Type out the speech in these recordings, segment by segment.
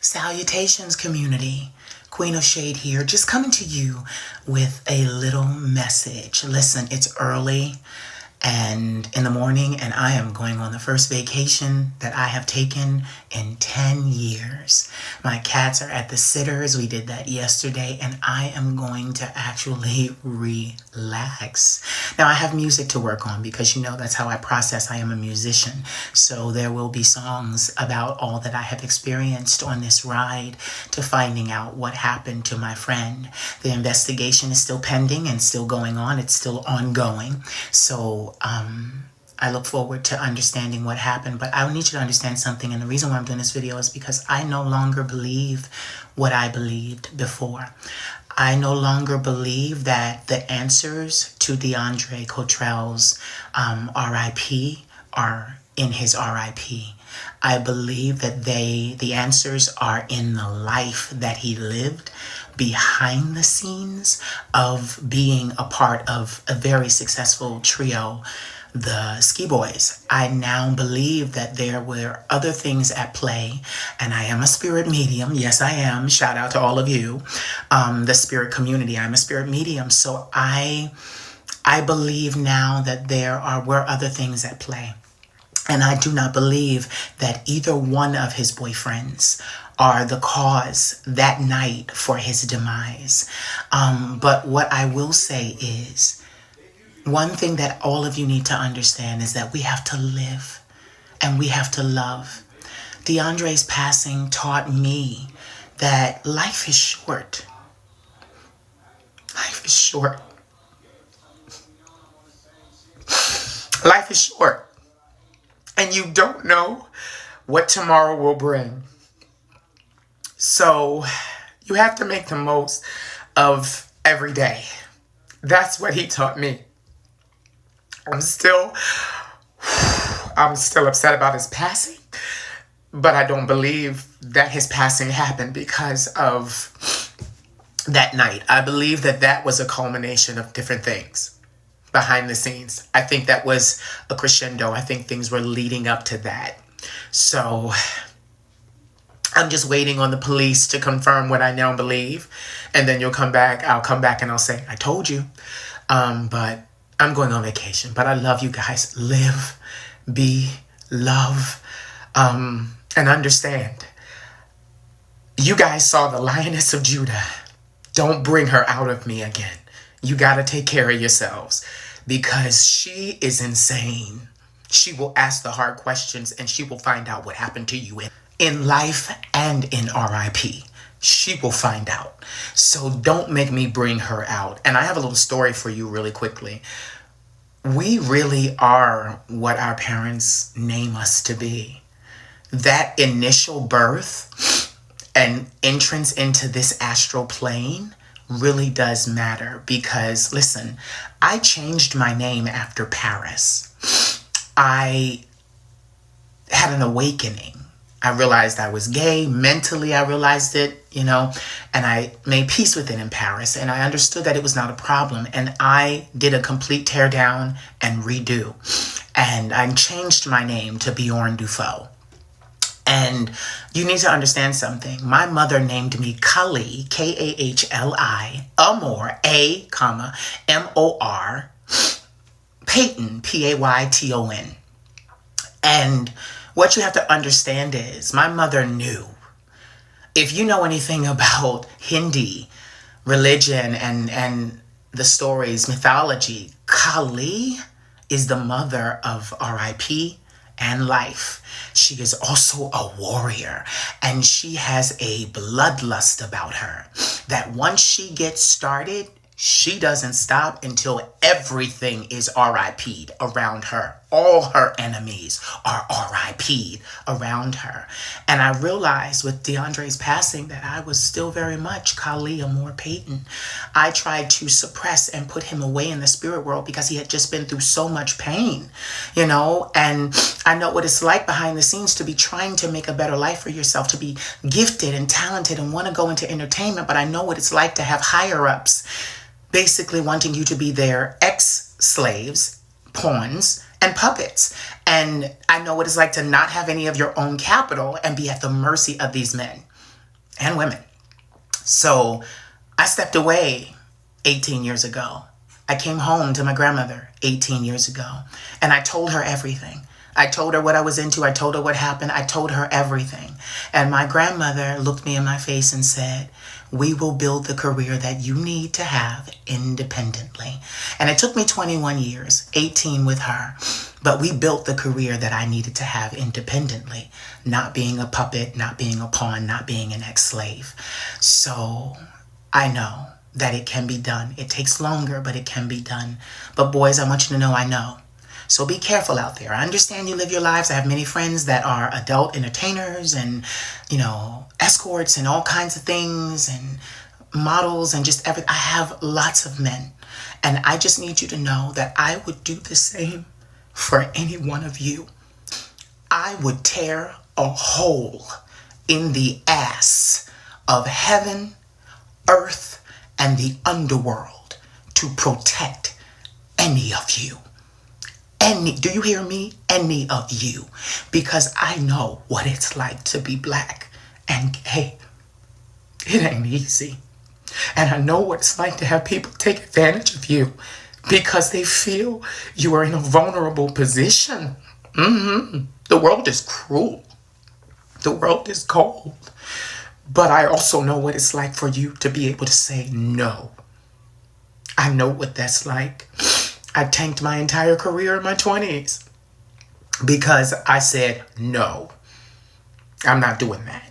Salutations, community. Queen of Shade here, just coming to you with a little message. Listen, it's early and in the morning, and I am going on the first vacation that I have taken in 10 years. My cats are at the sitters. We did that yesterday, and I am going to actually relax. Now, I have music to work on because, that's how I process. I am a musician. So there will be songs about all that I have experienced on this ride to finding out what happened to my friend. The investigation is still pending and still going on. It's still ongoing. So I look forward to understanding what happened, but I need you to understand something. And the reason why I'm doing this video is because I no longer believe what I believed before. I no longer believe that the answers to Deundray Cottrell's RIP are in his RIP. I believe that the answers are in the life that he lived behind the scenes of being a part of a very successful trio, the Ski Boys. I now believe that there were other things at play, and I am a spirit medium. Yes, I am. Shout out to all of you, the spirit community. I'm a spirit medium, so I believe now that were other things at play. And I do not believe that either one of his boyfriends are the cause that night for his demise. But what I will say is, one thing that all of you need to understand is that we have to live and we have to love. Deundray's passing taught me that life is short. Life is short. Life is short. And you don't know what tomorrow will bring. So you have to make the most of every day. That's what he taught me. I'm still upset about his passing, but I don't believe that his passing happened because of that night. I believe that was a culmination of different things behind the scenes. I think that was a crescendo. I think things were leading up to that. So I'm just waiting on the police to confirm what I now believe. And then I'll come back and I'll say, I told you. But I'm going on vacation. But I love you guys. Live, be, love, and understand. You guys saw the Lioness of Judah. Don't bring her out of me again. You got to take care of yourselves because she is insane. She will ask the hard questions and she will find out what happened to you in life and in RIP. She will find out. So don't make me bring her out. And I have a little story for you really quickly. We really are what our parents name us to be. That initial birth and entrance into this astral plane really does matter because, listen, I changed my name after Paris. I had an awakening. I realized I was gay. Mentally, I realized it, and I made peace with it in Paris, and I understood that it was not a problem, and I did a complete tear down and redo, and I changed my name to Bjorn Dufault. And you need to understand something. My mother named me Kahli, Kahli, Amor, A-M-O-R, Payton, Payton. And what you have to understand is my mother knew. If you know anything about Hindi, religion, and the stories, mythology, Kali is the mother of RIP and life. She is also a warrior, and she has a bloodlust about her that once she gets started, she doesn't stop until everything is RIP'd around her. All her enemies are RIP'd around her. And I realized with Deundray's passing that I was still very much Kali Amor Payton. I tried to suppress and put him away in the spirit world because he had just been through so much pain, and I know what it's like behind the scenes to be trying to make a better life for yourself, to be gifted and talented and want to go into entertainment, but I know what it's like to have higher ups basically wanting you to be their ex-slaves, pawns, and puppets. And I know what it's like to not have any of your own capital and be at the mercy of these men. and women. So I stepped away 18 years ago. I came home to my grandmother 18 years ago, and I told her everything. I told her what I was into. I told her what happened. I told her everything. And my grandmother looked me in my face and said, we will build the career that you need to have independently. And it took me 21 years, 18 with her, but we built the career that I needed to have independently, not being a puppet, not being a pawn, not being an ex-slave. So I know that it can be done. It takes longer, but it can be done. But boys, I want you to know I know. So be careful out there. I understand you live your lives. I have many friends that are adult entertainers and, escorts and all kinds of things and models and just everything. I have lots of men. And I just need you to know that I would do the same for any one of you. I would tear a hole in the ass of heaven, earth, and the underworld to protect any of you. Do you hear me? Any of you. Because I know what it's like to be black and gay. It ain't easy. And I know what it's like to have people take advantage of you because they feel you are in a vulnerable position. The world is cruel. The world is cold. But I also know what it's like for you to be able to say no. I know what that's like. I tanked my entire career in my 20s because I said, no, I'm not doing that.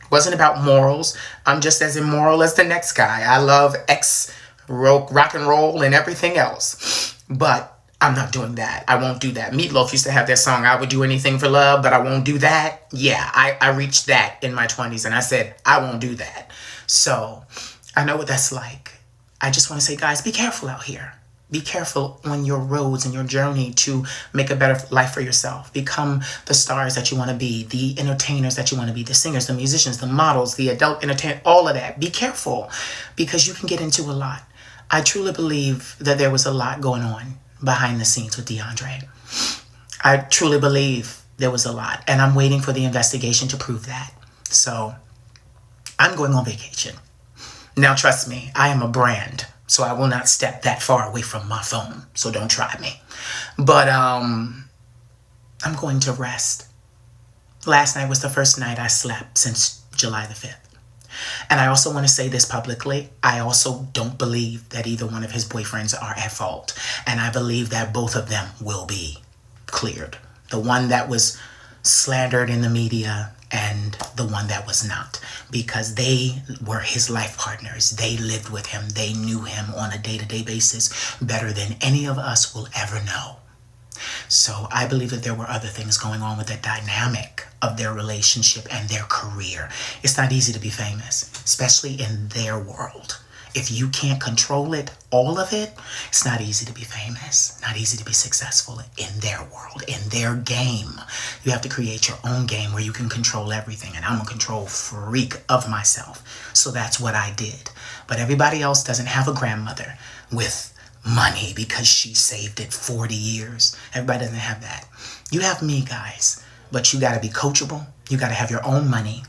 It wasn't about morals. I'm just as immoral as the next guy. I love rock and roll and everything else, but I'm not doing that. I won't do that. Meatloaf used to have that song, I would do anything for love, but I won't do that. Yeah, I reached that in my 20s and I said, I won't do that. So I know what that's like. I just want to say, guys, be careful out here. Be careful on your roads and your journey to make a better life for yourself. Become the stars that you want to be, the entertainers that you want to be, the singers, the musicians, the models, the adult entertainers, all of that. Be careful because you can get into a lot. I truly believe that there was a lot going on behind the scenes with Deundray. I truly believe there was a lot, and I'm waiting for the investigation to prove that. So I'm going on vacation. Now, trust me, I am a brand. So I will not step that far away from my phone. So don't try me. But I'm going to rest. Last night was the first night I slept since July the 5th. And I also want to say this publicly. I also don't believe that either one of his boyfriends are at fault. And I believe that both of them will be cleared. The one that was slandered in the media and the one that was not, because they were his life partners. They lived with him. They knew him on a day-to-day basis better than any of us will ever know. So I believe that there were other things going on with the dynamic of their relationship and their career. It's not easy to be famous, especially in their world. If you can't control it, all of it, it's not easy to be famous, not easy to be successful in their world, in their game. You have to create your own game where you can control everything. And I'm a control freak of myself. So that's what I did. But everybody else doesn't have a grandmother with money because she saved it 40 years. Everybody doesn't have that. You have me, guys. But you got to be coachable. You got to have your own money.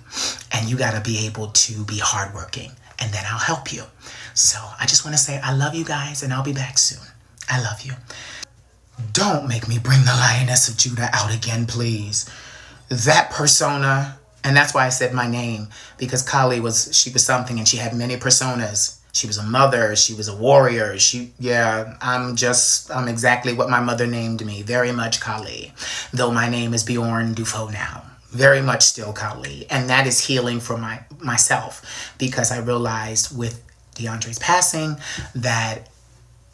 And you got to be able to be hardworking. And then I'll help you. So I just want to say I love you guys, and I'll be back soon. I love you. Don't make me bring the Lioness of Judah out again, please. That persona, and that's why I said my name, because Kali she was something, and she had many personas. She was a mother. She was a warrior. I'm exactly what my mother named me. Very much Kali. Though my name is Bjorn Dufault now. Very much still Kali. And that is healing for myself, because I realized with Deundray's passing that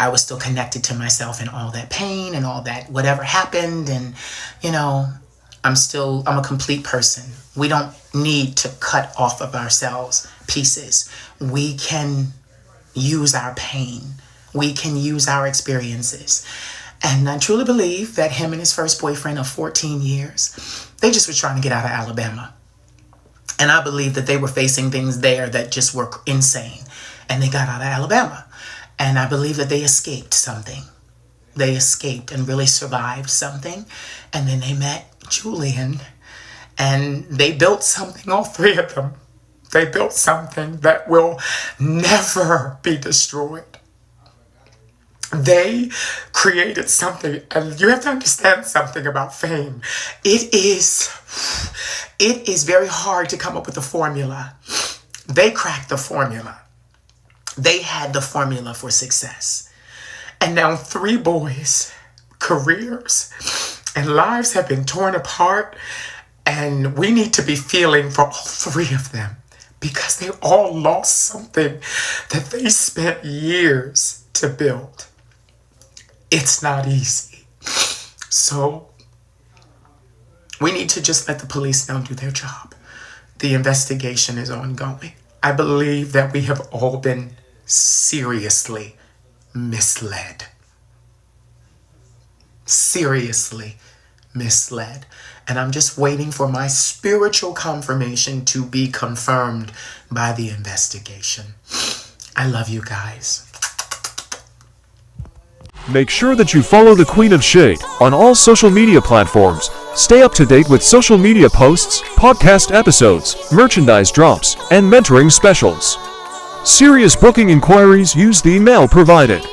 I was still connected to myself and all that pain and all that whatever happened. And, I'm a complete person. We don't need to cut off of ourselves pieces. We can use our pain. We can use our experiences. And I truly believe that him and his first boyfriend of 14 years, they just were trying to get out of Alabama. And I believe that they were facing things there that just were insane. And they got out of Alabama. And I believe that they escaped something. They escaped and really survived something. And then they met Julian. And they built something, all three of them. They built something that will never be destroyed. They created something, and you have to understand something about fame. It is very hard to come up with a formula. They cracked the formula. They had the formula for success. And now 3 boys, careers and lives have been torn apart, and we need to be feeling for all 3 of them because they all lost something that they spent years to build. It's not easy. So we need to just let the police now do their job. The investigation is ongoing. I believe that we have all been seriously misled. Seriously misled. And I'm just waiting for my spiritual confirmation to be confirmed by the investigation. I love you guys. Make sure that you follow the Queen of Shade on all social media platforms. Stay up to date with social media posts, podcast episodes, merchandise drops, and mentoring specials. Serious booking inquiries use the email provided.